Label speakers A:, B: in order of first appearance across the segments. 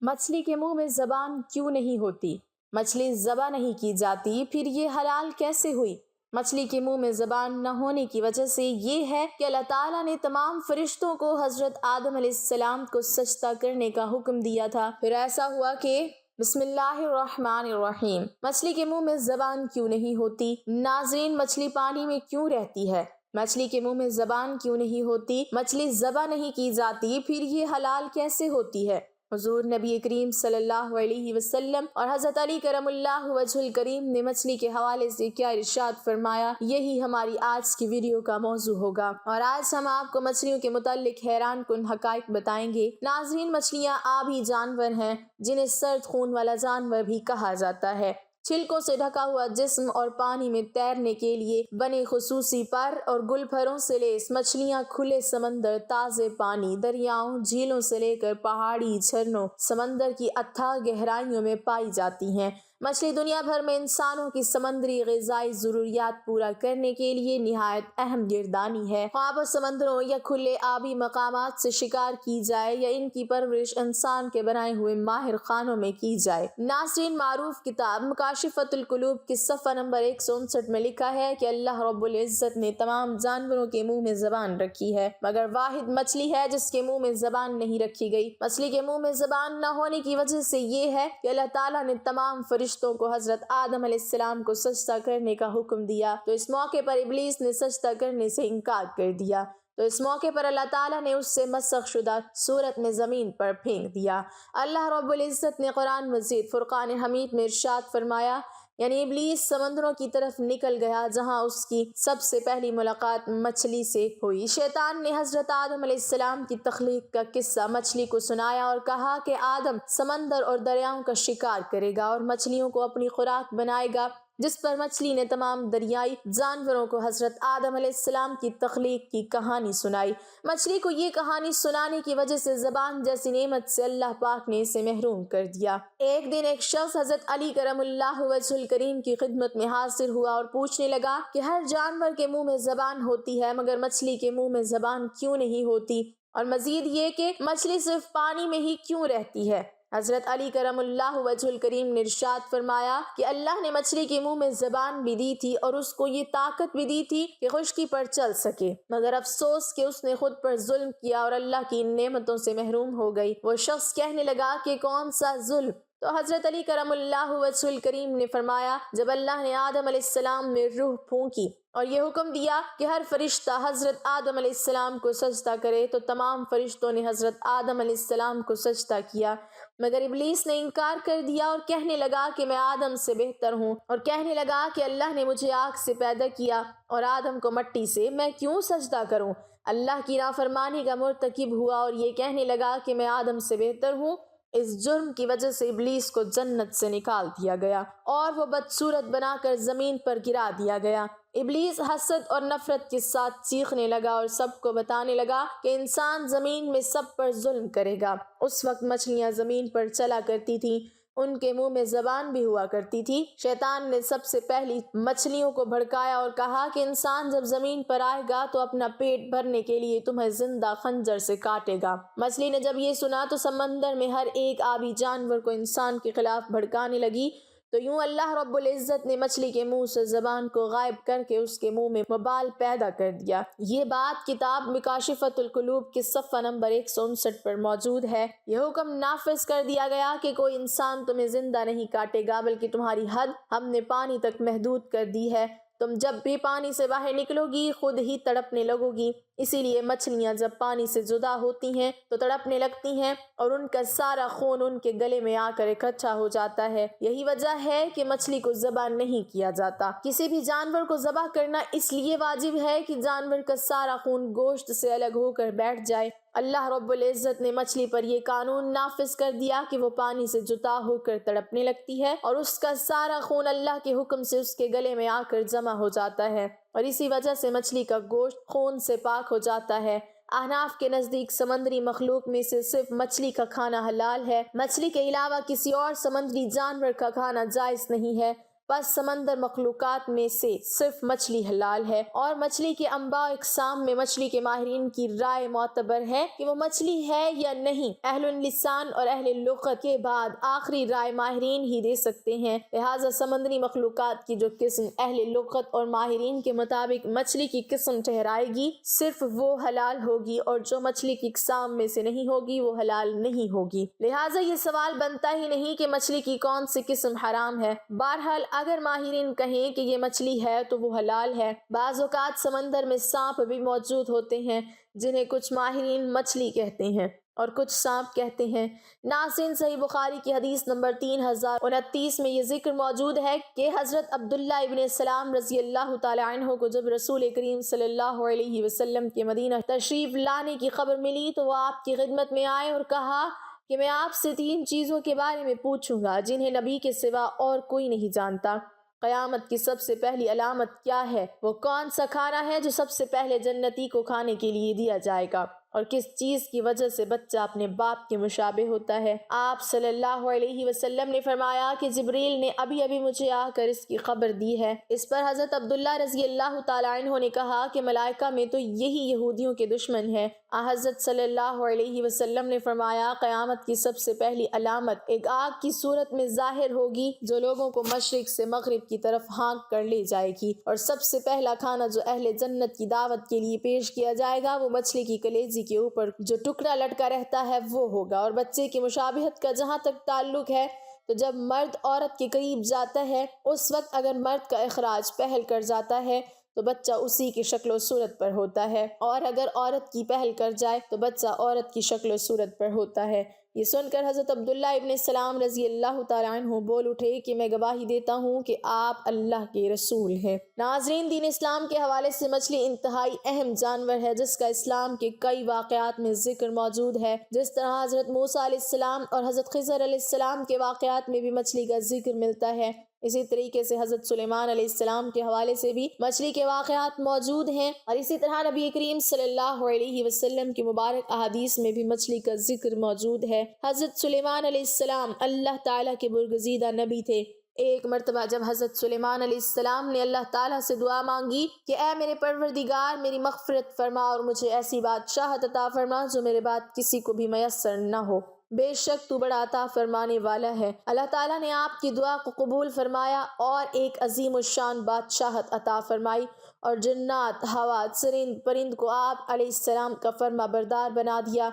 A: مچھلی کے منہ میں زبان کیوں نہیں ہوتی؟ مچھلی ذبح نہیں کی جاتی، پھر یہ حلال کیسے ہوئی؟ مچھلی کے منہ میں زبان نہ ہونے کی وجہ سے یہ ہے کہ اللہ تعالیٰ نے تمام فرشتوں کو حضرت آدم علیہ السلام کو سجدہ کرنے کا حکم دیا تھا۔ پھر ایسا ہوا کہ بسم اللہ الرحمن الرحیم، مچھلی کے منہ میں زبان کیوں نہیں ہوتی؟ ناظرین، مچھلی پانی میں کیوں رہتی ہے؟ مچھلی کے منہ میں زبان کیوں نہیں ہوتی؟ مچھلی ذبح نہیں کی جاتی، پھر یہ حلال کیسے ہوتی ہے؟ حضور نبی کریم صلی اللہ علیہ وسلم اور حضرت علی کرم اللہ وجہ الکریم نے مچھلی کے حوالے سے کیا ارشاد فرمایا، یہی ہماری آج کی ویڈیو کا موضوع ہوگا، اور آج ہم آپ کو مچھلیوں کے متعلق حیران کن حقائق بتائیں گے۔ ناظرین، مچھلیاں آبی جانور ہیں جنہیں سرد خون والا جانور بھی کہا جاتا ہے۔ چھلکوں سے ڈھکا ہوا جسم اور پانی میں تیرنے کے لیے بنے خصوصی پر اور گل پھروں سے لیس مچھلیاں کھلے سمندر، تازے پانی، دریاؤں، جھیلوں سے لے کر پہاڑی جھرنوں، سمندر کی اتھاہ گہرائیوں میں پائی جاتی ہیں۔ مچھلی دنیا بھر میں انسانوں کی سمندری غذائی ضروریات پورا کرنے کے لیے نہایت اہم گردانی ہے۔ خواہ سمندروں یا کھلے آبی مقامات سے شکار کی جائے یا ان کی پرورش انسان کے بنائے ہوئے ماہر خانوں میں کی جائے۔ ناظرین، معروف کتاب مکاشفۃ القلوب کے صفحہ نمبر 159 میں لکھا ہے کہ اللہ رب العزت نے تمام جانوروں کے منہ میں زبان رکھی ہے، مگر واحد مچھلی ہے جس کے منہ میں زبان نہیں رکھی گئی۔ مچھلی کے منہ میں زبان نہ ہونے کی وجہ سے یہ ہے کہ اللہ تعالیٰ نے تمام فرشتوں کو حضرت آدم علیہ السلام کو سجدہ کرنے کا حکم دیا، تو اس موقع پر ابلیس نے سجدہ کرنے سے انکار کر دیا، تو اس موقع پر اللہ تعالیٰ نے اس سے مسخ شدہ صورت میں زمین پر پھینک دیا۔ اللہ رب العزت نے قرآن مجید فرقان حمید میں ارشاد فرمایا، یعنی ابلیس سمندروں کی طرف نکل گیا جہاں اس کی سب سے پہلی ملاقات مچھلی سے ہوئی۔ شیطان نے حضرت آدم علیہ السلام کی تخلیق کا قصہ مچھلی کو سنایا اور کہا کہ آدم سمندر اور دریاؤں کا شکار کرے گا اور مچھلیوں کو اپنی خوراک بنائے گا، جس پر مچھلی نے تمام دریائی جانوروں کو حضرت آدم علیہ السلام کی تخلیق کی کہانی سنائی۔ مچھلی کو یہ کہانی سنانے کی وجہ سے زبان جیسی نعمت سے اللہ پاک نے اسے محروم کر دیا۔ ایک دن ایک شخص حضرت علی کرم اللہ وجہ الکریم کی خدمت میں حاضر ہوا اور پوچھنے لگا کہ ہر جانور کے منہ میں زبان ہوتی ہے مگر مچھلی کے منہ میں زبان کیوں نہیں ہوتی، اور مزید یہ کہ مچھلی صرف پانی میں ہی کیوں رہتی ہے۔ حضرت علی کرم اللہ وجہ الکریم نے ارشاد فرمایا کہ اللہ نے مچھلی کے منہ میں زبان بھی دی تھی اور اس کو یہ طاقت بھی دی تھی کہ خشکی پر چل سکے، مگر افسوس کہ اس نے خود پر ظلم کیا اور اللہ کی ان نعمتوں سے محروم ہو گئی۔ وہ شخص کہنے لگا کہ کون سا ظلم؟ تو حضرت علی کرم اللہ وجہ الکریم نے فرمایا، جب اللہ نے آدم علیہ السلام میں روح پھونکی اور یہ حکم دیا کہ ہر فرشتہ حضرت آدم علیہ السلام کو سجدہ کرے، تو تمام فرشتوں نے حضرت آدم علیہ السلام کو سجدہ کیا، مگر ابلیس نے انکار کر دیا اور کہنے لگا کہ میں آدم سے بہتر ہوں، اور کہنے لگا کہ اللہ نے مجھے آگ سے پیدا کیا اور آدم کو مٹی سے، میں کیوں سجدہ کروں؟ اللہ کی نافرمانی کا مرتکب ہوا اور یہ کہنے لگا کہ میں آدم سے بہتر ہوں۔ اس جرم کی وجہ سے ابلیس کو جنت سے نکال دیا گیا اور وہ بدصورت بنا کر زمین پر گرا دیا گیا۔ ابلیس حسد اور نفرت کے ساتھ چیخنے لگا اور سب کو بتانے لگا کہ انسان زمین میں سب پر ظلم کرے گا۔ اس وقت مچھلیاں زمین پر چلا کرتی تھیں، ان کے منہ میں زبان بھی ہوا کرتی تھی۔ شیطان نے سب سے پہلی مچھلیوں کو بھڑکایا اور کہا کہ انسان جب زمین پر آئے گا تو اپنا پیٹ بھرنے کے لیے تمہیں زندہ خنجر سے کاٹے گا۔ مچھلی نے جب یہ سنا تو سمندر میں ہر ایک آبی جانور کو انسان کے خلاف بھڑکانے لگی، تو یوں اللہ رب العزت نے مچھلی کے منہ سے زبان کو غائب کر کے اس کے منہ میں وبال پیدا کر دیا۔ یہ بات کتاب مکاشفۃ القلوب کے صفحہ نمبر 159 پر موجود ہے۔ یہ حکم نافذ کر دیا گیا کہ کوئی انسان تمہیں زندہ نہیں کاٹے گا، بلکہ تمہاری حد ہم نے پانی تک محدود کر دی ہے۔ تم جب بھی پانی سے باہر نکلو گی خود ہی تڑپنے لگو گی، اسی لیے مچھلیاں جب پانی سے جدا ہوتی ہیں تو تڑپنے لگتی ہیں اور ان کا سارا خون ان کے گلے میں آ کر اکٹھا ہو جاتا ہے۔ یہی وجہ ہے کہ مچھلی کو ذبح نہیں کیا جاتا۔ کسی بھی جانور کو ذبح کرنا اس لیے واجب ہے کہ جانور کا سارا خون گوشت سے الگ ہو کر بیٹھ جائے۔ اللہ رب العزت نے مچھلی پر یہ قانون نافذ کر دیا کہ وہ پانی سے جدا ہو کر تڑپنے لگتی ہے اور اس کا سارا خون اللہ کے حکم سے اس کے گلے میں آ کر جمع ہو جاتا ہے، اور اسی وجہ سے مچھلی کا گوشت خون سے پاک ہو جاتا ہے۔ احناف کے نزدیک سمندری مخلوق میں سے صرف مچھلی کا کھانا حلال ہے۔ مچھلی کے علاوہ کسی اور سمندری جانور کا کھانا جائز نہیں ہے۔ بس سمندر مخلوقات میں سے صرف مچھلی حلال ہے، اور مچھلی کے انواع اقسام میں مچھلی کے ماہرین کی رائے معتبر ہے کہ وہ مچھلی ہے یا نہیں۔ اہل اللسان اور اہل لغت کے بعد آخری رائے ماہرین ہی دے سکتے ہیں، لہٰذا سمندری مخلوقات کی جو قسم اہل لغت اور ماہرین کے مطابق مچھلی کی قسم ٹھہرائے گی صرف وہ حلال ہوگی، اور جو مچھلی کی اقسام میں سے نہیں ہوگی وہ حلال نہیں ہوگی۔ لہٰذا یہ سوال بنتا ہی نہیں کہ مچھلی کی کون سی قسم حرام ہے۔ بہرحال اگر ماہرین کہیں کہ یہ مچھلی ہے تو وہ حلال ہے۔ بعض اوقات سمندر میں سانپ بھی موجود ہوتے ہیں جنہیں کچھ ماہرین مچھلی کہتے ہیں اور کچھ سانپ کہتے ہیں۔ ناظرین، صحیح بخاری کی حدیث نمبر 3029 میں یہ ذکر موجود ہے کہ حضرت عبداللہ ابن سلام رضی اللہ تعالی عنہ کو جب رسول کریم صلی اللہ علیہ وسلم کے مدینہ تشریف لانے کی خبر ملی تو وہ آپ کی خدمت میں آئے اور کہا کہ میں آپ سے 3 چیزوں کے بارے میں پوچھوں گا جنہیں نبی کے سوا اور کوئی نہیں جانتا۔ قیامت کی سب سے پہلی علامت کیا ہے؟ وہ کون سا کھانا ہے جو سب سے پہلے جنتی کو کھانے کے لیے دیا جائے گا؟ اور کس چیز کی وجہ سے بچہ اپنے باپ کے مشابہ ہوتا ہے؟ آپ صلی اللہ علیہ وسلم نے فرمایا کہ جبریل نے ابھی مجھے آ کر اس کی خبر دی ہے۔ اس پر حضرت عبداللہ رضی اللہ تعالی عنہ نے کہا کہ ملائکہ میں تو یہی یہودیوں کے دشمن ہے۔ حضرت صلی اللہ علیہ وسلم نے فرمایا قیامت کی سب سے پہلی علامت ایک آگ کی صورت میں ظاہر ہوگی جو لوگوں کو مشرق سے مغرب کی طرف ہانک کر لے جائے گی، اور سب سے پہلا کھانا جو اہل جنت کی دعوت کے لیے پیش کیا جائے گا وہ مچھلی کی کلیجی کے اوپر جو ٹکڑا لٹکا رہتا ہے وہ ہوگا۔ اور بچے کی مشابہت کا جہاں تک تعلق ہے تو جب مرد عورت کے قریب جاتا ہے اس وقت اگر مرد کا اخراج پہل کر جاتا ہے تو بچہ اسی کی شکل و صورت پر ہوتا ہے، اور اگر عورت کی پہل کر جائے تو بچہ عورت کی شکل و صورت پر ہوتا ہے۔ یہ سن کر حضرت عبداللہ ابن سلام رضی اللہ تعالی عنہ بول اٹھے کہ میں گواہی دیتا ہوں کہ آپ اللہ کے رسول ہیں۔ ناظرین، دین اسلام کے حوالے سے مچھلی انتہائی اہم جانور ہے جس کا اسلام کے کئی واقعات میں ذکر موجود ہے۔ جس طرح حضرت موسیٰ علیہ السلام اور حضرت خضر علیہ السلام کے واقعات میں بھی مچھلی کا ذکر ملتا ہے، اسی طریقے سے حضرت سلیمان علیہ السلام کے حوالے سے بھی مچھلی کے واقعات موجود ہیں، اور اسی طرح نبی کریم صلی اللہ علیہ وسلم کی مبارک احادیث میں بھی مچھلی کا ذکر موجود ہے۔ حضرت سلیمان علیہ السلام اللہ تعالیٰ کے برگزیدہ نبی تھے۔ ایک مرتبہ جب حضرت سلیمان علیہ السلام نے اللہ تعالیٰ سے دعا مانگی کہ اے میرے پروردگار میری مغفرت فرما اور مجھے ایسی بادشاہت عطا فرما جو میرے بعد کسی کو بھی میسر نہ ہو، بے شک تو بڑا عطا فرمانے والا ہے۔ اللہ تعالیٰ نے آپ کی دعا کو قبول فرمایا اور ایک عظیم الشان بادشاہت عطا فرمائی، اور جنات، حیوانات، چرند پرند کو آپ علیہ السلام کا فرما بردار بنا دیا۔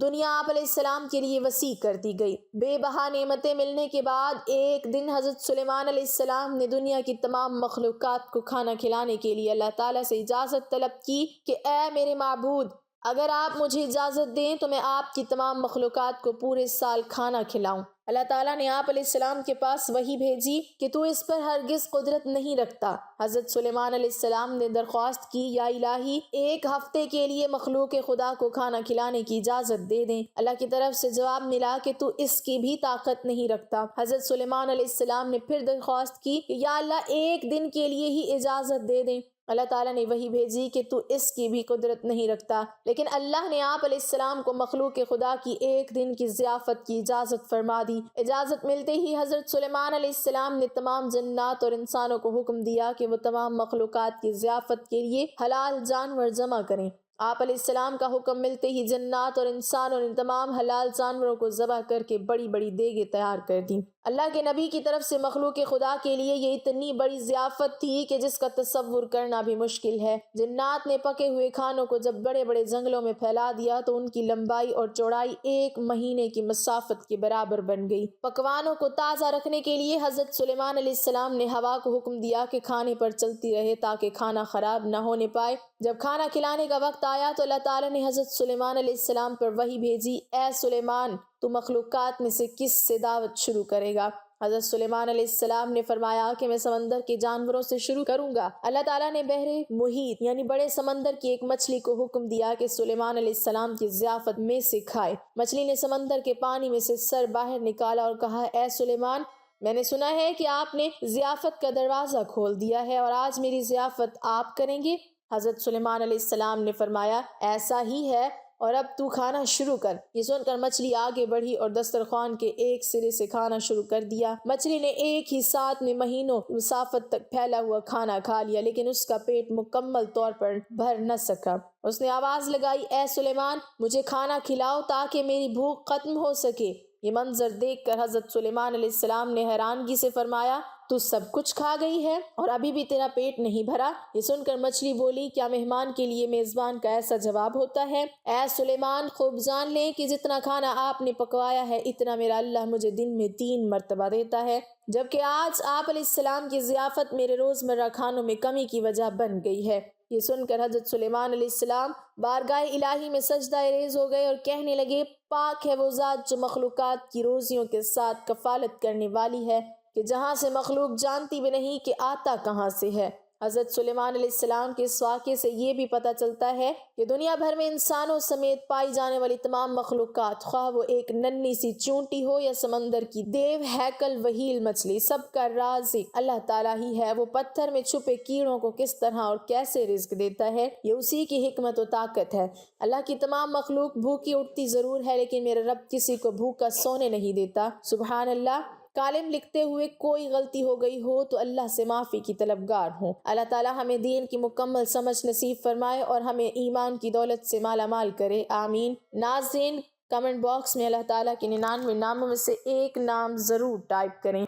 A: دنیا آپ علیہ السلام کے لیے وسیع کر دی گئی۔ بے بہا نعمتیں ملنے کے بعد ایک دن حضرت سلیمان علیہ السلام نے دنیا کی تمام مخلوقات کو کھانا کھلانے کے لیے اللہ تعالیٰ سے اجازت طلب کی کہ اے میرے معبود، اگر آپ مجھے اجازت دیں تو میں آپ کی تمام مخلوقات کو پورے سال کھانا کھلاؤں۔ اللہ تعالیٰ نے آپ علیہ السلام کے پاس وحی بھیجی کہ تو اس پر ہرگز قدرت نہیں رکھتا۔ حضرت سلیمان علیہ السلام نے درخواست کی یا الہی، 1 ہفتے کے لیے مخلوق خدا کو کھانا کھلانے کی اجازت دے دیں۔ اللہ کی طرف سے جواب ملا کہ تو اس کی بھی طاقت نہیں رکھتا۔ حضرت سلیمان علیہ السلام نے پھر درخواست کی کہ یا اللہ 1 دن کے لیے ہی اجازت دے دیں۔ اللہ تعالیٰ نے وہی بھیجی کہ تو اس کی بھی قدرت نہیں رکھتا، لیکن اللہ نے آپ علیہ السلام کو مخلوق خدا کی 1 دن کی ضیافت کی اجازت فرما دی۔ اجازت ملتے ہی حضرت سلیمان علیہ السلام نے تمام جنات اور انسانوں کو حکم دیا کہ وہ تمام مخلوقات کی ضیافت کے لیے حلال جانور جمع کریں۔ آپ علیہ السلام کا حکم ملتے ہی جنات اور انسانوں نے تمام حلال جانوروں کو ذبح کر کے بڑی بڑی دیگیں تیار کر دیں۔ اللہ کے نبی کی طرف سے مخلوق خدا کے لیے یہ اتنی بڑی ضیافت تھی کہ جس کا تصور کرنا بھی مشکل ہے۔ جنات نے پکے ہوئے کھانوں کو جب بڑے بڑے جنگلوں میں پھیلا دیا تو ان کی لمبائی اور چوڑائی 1 مہینے کی مسافت کے برابر بن گئی۔ پکوانوں کو تازہ رکھنے کے لیے حضرت سلیمان علیہ السلام نے ہوا کو حکم دیا کہ کھانے پر چلتی رہے تاکہ کھانا خراب نہ ہونے پائے۔ جب کھانا کھلانے کا وقت آیا تو اللہ تعالیٰ نے حضرت سلیمان علیہ السلام پر وحی بھیجی، اے سلیمان، تو مخلوقات میں سے کس سے دعوت شروع کرے گا؟ حضرت سلیمان علیہ السلام نے فرمایا کہ میں سمندر کے جانوروں سے شروع کروں گا۔ اللہ تعالیٰ نے بحر محیط یعنی بڑے سمندر کی ایک مچھلی کو حکم دیا کہ سلیمان علیہ السلام کی ضیافت میں سے کھائے۔ مچھلی نے سمندر کے پانی میں سے سر باہر نکالا اور کہا، اے سلیمان، میں نے سنا ہے کہ آپ نے ضیافت کا دروازہ کھول دیا ہے اور آج میری ضیافت آپ کریں گے؟ حضرت سلیمان علیہ السلام نے فرمایا، ایسا ہی ہے، اور اب تو کھانا شروع کر۔ یہ سن کر مچھلی آگے بڑھی اور دسترخوان کے ایک سرے سے کھانا شروع کر دیا۔ مچھلی نے ایک ہی ساتھ میں مہینوں مسافت تک پھیلا ہوا کھانا کھا لیا، لیکن اس کا پیٹ مکمل طور پر بھر نہ سکا۔ اس نے آواز لگائی، اے سلیمان، مجھے کھانا کھلاؤ تاکہ میری بھوک ختم ہو سکے۔ یہ منظر دیکھ کر حضرت سلیمان علیہ السلام نے حیرانگی سے فرمایا، تو سب کچھ کھا گئی ہے اور ابھی بھی تیرا پیٹ نہیں بھرا؟ یہ سن کر مچھلی بولی، کیا مہمان کے لیے میزبان کا ایسا جواب ہوتا ہے؟ اے سلیمان، خوب جان لیں کہ جتنا کھانا آپ نے پکوایا ہے اتنا میرا اللہ مجھے دن میں 3 مرتبہ دیتا ہے، جبکہ آج آپ علیہ السلام کی ضیافت میرے روزمرہ کھانوں میں کمی کی وجہ بن گئی ہے۔ یہ سن کر حضرت سلیمان علیہ السلام بارگاہ الہی میں سجدہ ریز ہو گئے اور کہنے لگے، پاک ہے وہ ذات جو مخلوقات کی روزیوں کے ساتھ کفالت کرنے والی ہے، کہ جہاں سے مخلوق جانتی بھی نہیں کہ آتا کہاں سے ہے۔ حضرت سلیمان علیہ السلام کے اس واقعے سے یہ بھی پتہ چلتا ہے کہ دنیا بھر میں انسانوں سمیت پائی جانے والی تمام مخلوقات، خواہ وہ ایک ننھی سی چونٹی ہو یا سمندر کی دیو ہیکل وہیل مچھلی، سب کا رازق اللہ تعالیٰ ہی ہے۔ وہ پتھر میں چھپے کیڑوں کو کس طرح اور کیسے رزق دیتا ہے، یہ اسی کی حکمت و طاقت ہے۔ اللہ کی تمام مخلوق بھوکی اٹھتی ضرور ہے، لیکن میرا رب کسی کو بھوکا سونے نہیں دیتا۔ سبحان اللہ۔ کالم لکھتے ہوئے کوئی غلطی ہو گئی ہو تو اللہ سے معافی کی طلبگار ہوں۔ اللہ تعالیٰ ہمیں دین کی مکمل سمجھ نصیب فرمائے اور ہمیں ایمان کی دولت سے مالا مال کرے، آمین۔ ناظرین، کمنٹ باکس میں اللہ تعالیٰ کے 99 ناموں میں سے ایک نام ضرور ٹائپ کریں۔